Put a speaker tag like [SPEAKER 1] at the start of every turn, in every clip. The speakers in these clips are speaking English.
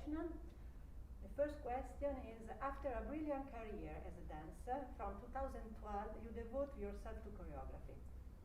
[SPEAKER 1] Horecna. The first question is, after a brilliant career as a dancer, from 2012 you devote yourself to choreography.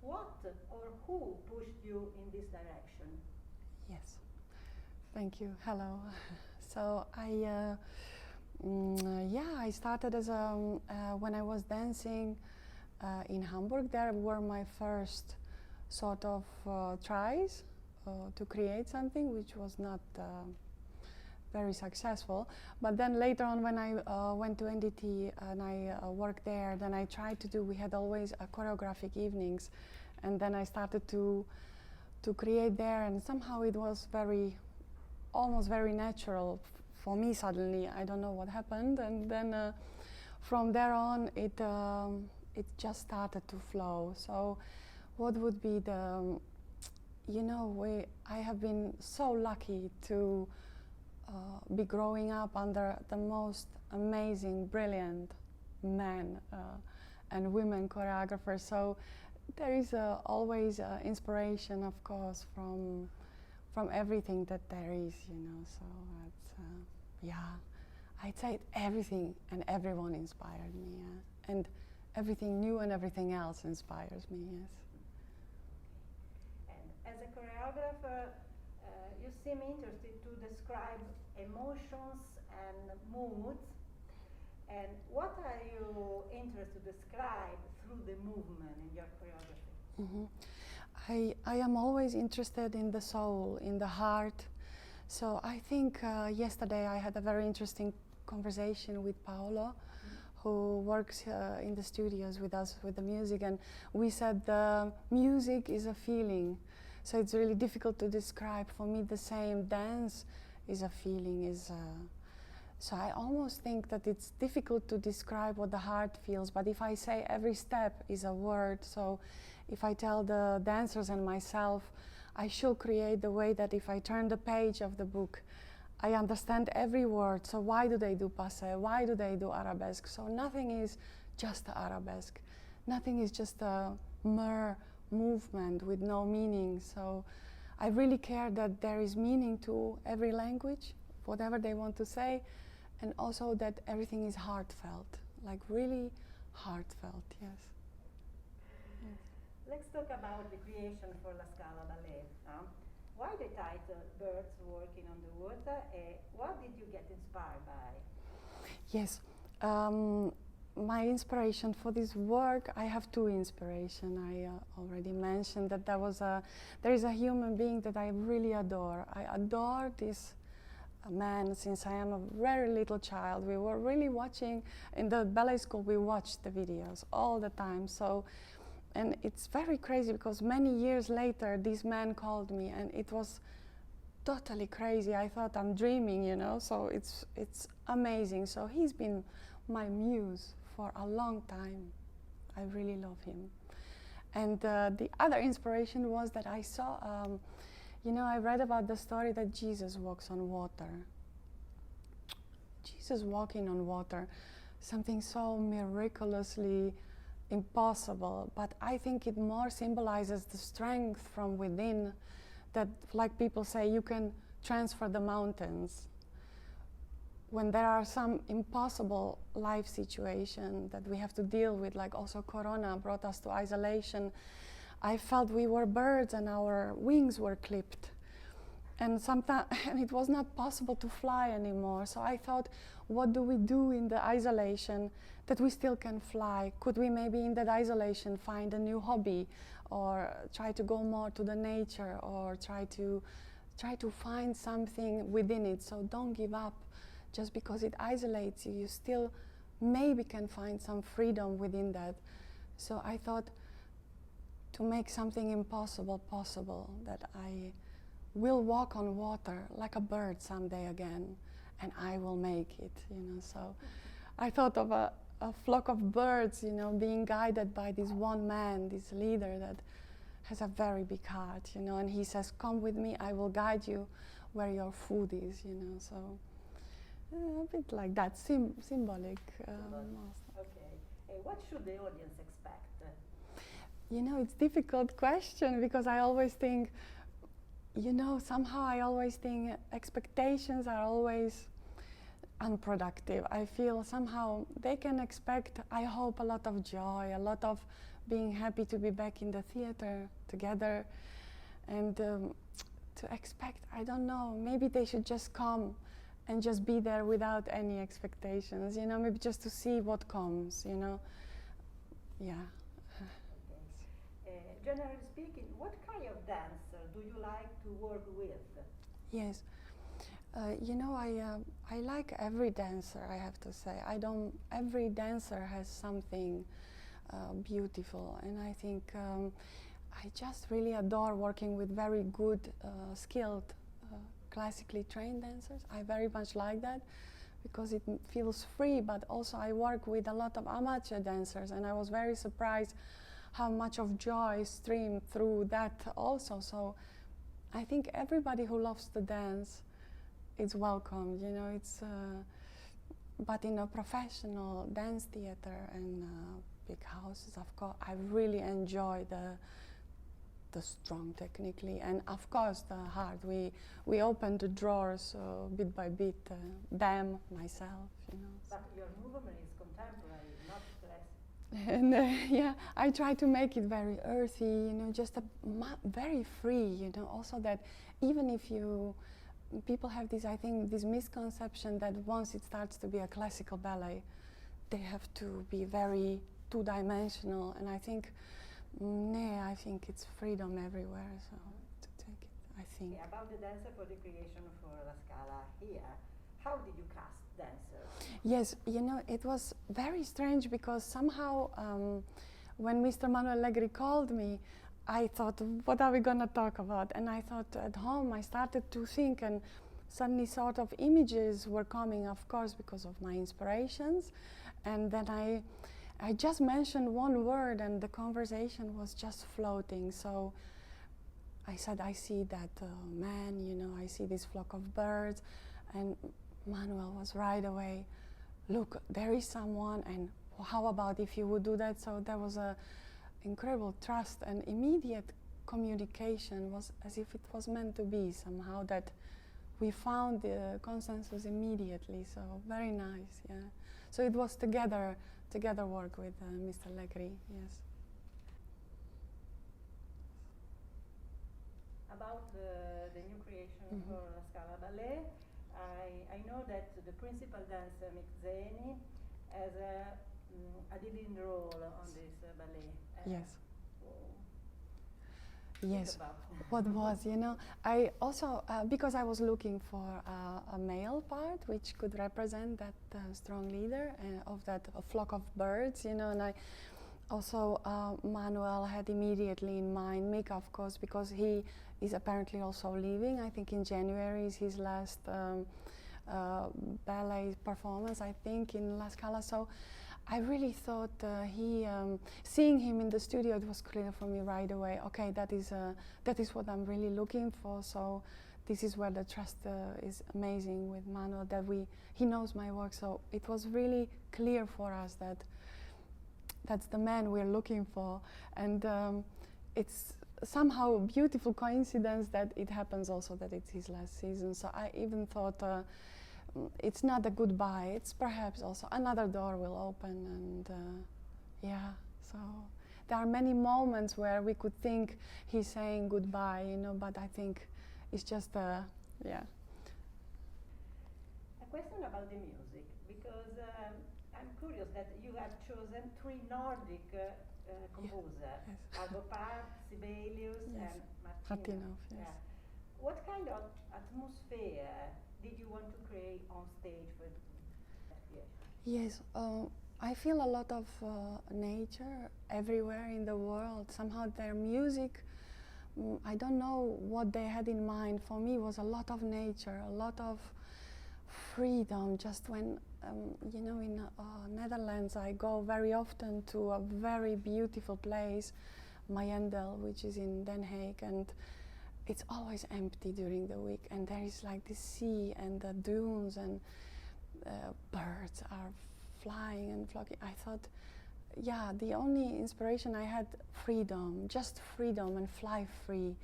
[SPEAKER 1] What or who pushed you in this direction?
[SPEAKER 2] Yes, thank you. Hello. So I started as when I was dancing in Hamburg. There were my first sort of tries to create something, which was not very successful. But then later on, when I went to NDT and I worked there, then I tried to do. We had always choreographic evenings, and then I started to create there, and somehow it was almost very natural for me suddenly. I don't know what happened, and then from there on it just started to flow. So what would be the, I have been so lucky to be growing up under the most amazing, brilliant men and women choreographers. So there is always inspiration, of course, from everything that there is, So it's I'd say everything and everyone inspired me, and everything new and everything else inspires me. Yes.
[SPEAKER 1] And as a choreographer, you seem interested to describe emotions and moods. And what are you interested to describe through the movement in your choreography?
[SPEAKER 2] Mm-hmm. I am always interested in the soul, in the heart. So I think yesterday I had a very interesting conversation with Paolo, who works in the studios with us with the music, and we said the music is a feeling. So it's really difficult to describe. For me, the same dance is a feeling. So I almost think that it's difficult to describe what the heart feels. But if I say every step is a word, so if I tell the dancers and myself, I should create the way that if I turn the page of the book, I understand every word. So why do they do passe? Why do they do arabesque? So nothing is just arabesque. Nothing is just a mere movement with no meaning. So I really care that there is meaning to every language, whatever they want to say, and also that everything is heartfelt, like really heartfelt, yes.
[SPEAKER 1] Let's talk about the creation for La Scala Ballet. Why the title, Birds Working on the Water? What did you get inspired by?
[SPEAKER 2] Yes, my inspiration for this work, I have two inspirations. I already mentioned that there is a human being that I really adore. I adore this man since I am a very little child. We were really watching, in the ballet school we watched the videos all the time. So, and it's very crazy because many years later this man called me and it was totally crazy. I thought I'm dreaming, so it's amazing. So he's been my muse for a long time. I really love him. And the other inspiration was that I saw, I read about the story that Jesus walks on water. Jesus walking on water, something so miraculously impossible, but I think it more symbolizes the strength from within, that, like people say, you can transfer the mountains. When there are some impossible life situation that we have to deal with, like also Corona brought us to isolation, I felt we were birds and our wings were clipped. And it was not possible to fly anymore. So I thought, what do we do in the isolation that we still can fly? Could we maybe in that isolation find a new hobby, or try to go more to the nature, or try to find something within it? So don't give up. Just because it isolates you, you still maybe can find some freedom within that. So I thought to make something impossible possible, that I will walk on water like a bird someday again, and I will make it, So I thought of a flock of birds, being guided by this one man, this leader that has a very big heart, and he says, come with me, I will guide you where your food is, So a bit like that, symbolic.
[SPEAKER 1] Okay. What should the audience expect?
[SPEAKER 2] It's a difficult question, because I always think you know, somehow I always think expectations are always unproductive. I feel somehow they can expect, I hope, a lot of joy, a lot of being happy to be back in the theater together, and to expect, I don't know, maybe they should just come and just be there without any expectations, you know, maybe just to see what comes, you know. Yeah.
[SPEAKER 1] Okay. Generally speaking, what kind of dancer do you like to work with?
[SPEAKER 2] Yes. You know, I like every dancer, I have to say. Every dancer has something beautiful, and I think I just really adore working with very good, skilled, classically trained dancers. I very much like that because it feels free, but also I work with a lot of amateur dancers, and I was very surprised how much of joy streamed through that also. So I think everybody who loves to dance is welcome, you know. It's but in a professional dance theater and big houses, of course, I really enjoy the strong technically, and of course the hard. We open the drawers bit by bit, them, myself, you know.
[SPEAKER 1] But your movement is contemporary, not classic.
[SPEAKER 2] And yeah, I try to make it very earthy, you know, just very free, you know. Also that even if people have this, I think, this misconception that once it starts to be a classical ballet, they have to be very two-dimensional, and I think, I think it's freedom everywhere, so to take it, I think.
[SPEAKER 1] Yeah, about the dancer for the creation for La Scala here, how did you cast dancers?
[SPEAKER 2] Yes, you know, it was very strange because somehow when Mr. Manuel Allegri called me, I thought, what are we going to talk about? And I thought at home, I started to think, and suddenly sort of images were coming, of course, because of my inspirations. And then I just mentioned one word and the conversation was just floating. So I said, I see that man, you know, I see this flock of birds. And Manuel was right away, look, there is someone, and how about if you would do that? So there was a incredible trust, and immediate communication was as if it was meant to be somehow, that we found the consensus immediately. So very nice, yeah. So it was together work with Mr. Allegri, yes.
[SPEAKER 1] About the new creation for La Scala Ballet, I know that the principal dancer, Mixeni, has a leading role on this ballet.
[SPEAKER 2] Yes. Yes. What was, you know, I also, because I was looking for a male part which could represent that strong leader of that flock of birds, you know, and I also, Manuel had immediately in mind Mika, of course, because he is apparently also leaving. I think in January is his last ballet performance, I think, in La Scala. So I really thought seeing him in the studio, it was clear for me right away, okay, that is what I'm really looking for. So this is where the trust is amazing with Manuel, that he knows my work. So it was really clear for us that that's the man we're looking for. And it's somehow a beautiful coincidence that it happens also that it's his last season. So I even thought, it's not a goodbye, it's perhaps also another door will open, and yeah, so there are many moments where we could think he's saying goodbye, you know, but I think it's just, yeah.
[SPEAKER 1] A question about the music, because I'm curious that you have chosen 3 Nordic composers,
[SPEAKER 2] Yes.
[SPEAKER 1] Aldo Par, Sibelius,
[SPEAKER 2] Yes.
[SPEAKER 1] and
[SPEAKER 2] Martinov, yes.
[SPEAKER 1] Yeah. What kind of atmosphere did you want to create on stage for that creation?
[SPEAKER 2] Yes, I feel a lot of nature everywhere in the world. Somehow their music, I don't know what they had in mind. For me, it was a lot of nature, a lot of freedom. Just when, you know, in Netherlands, I go very often to a very beautiful place, Mayendel, which is in Den Haag, and it's always empty during the week, and there is like the sea and the dunes, and birds are flying and flocking. I thought, yeah, the only inspiration I had, freedom, just freedom, and fly free.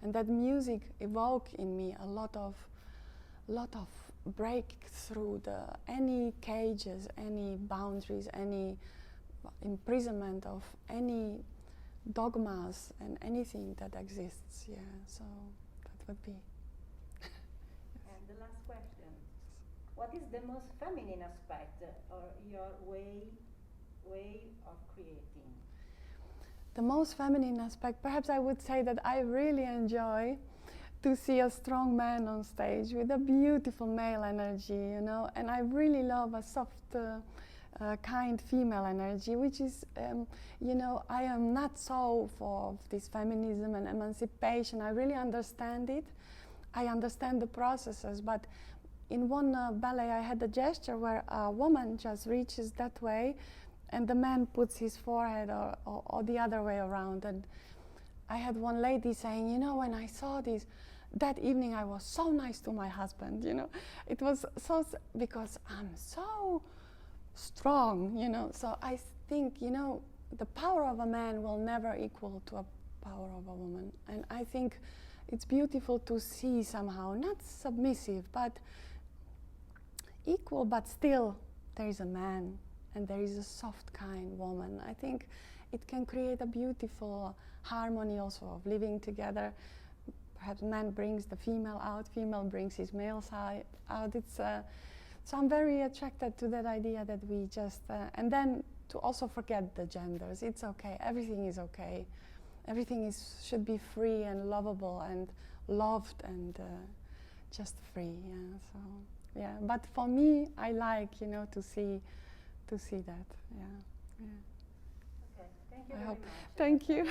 [SPEAKER 2] and that music evoked in me a lot of breakthrough any cages, any boundaries, any imprisonment of any dogmas and anything that exists. Yeah, so that would be.
[SPEAKER 1] And the last question: what is the most feminine aspect or your way of creating?
[SPEAKER 2] The most feminine aspect, perhaps I would say that I really enjoy to see a strong man on stage with a beautiful male energy, you know, and I really love a soft, kind female energy, which is, you know, I am not so for this feminism and emancipation. I really understand it. I understand the processes, but in one ballet I had a gesture where a woman just reaches that way and the man puts his forehead or the other way around. And I had one lady saying, you know, when I saw this, that evening I was so nice to my husband, you know. It was so, because I'm so strong, you know. So I think, you know, the power of a man will never equal to a power of a woman. And I think it's beautiful to see somehow, not submissive, but equal, but still there is a man and there is a soft, kind woman. I think it can create a beautiful harmony also of living together. Perhaps man brings the female out, female brings his male side out. It's, so I'm very attracted to that idea that we just, and then to also forget the genders. It's okay, everything is okay. Everything should be free and lovable and loved and just free, yeah, so, yeah. But for me, I like, you know, to see that, yeah.
[SPEAKER 1] Okay, thank you
[SPEAKER 2] I
[SPEAKER 1] very
[SPEAKER 2] hope.
[SPEAKER 1] much.
[SPEAKER 2] Thank you.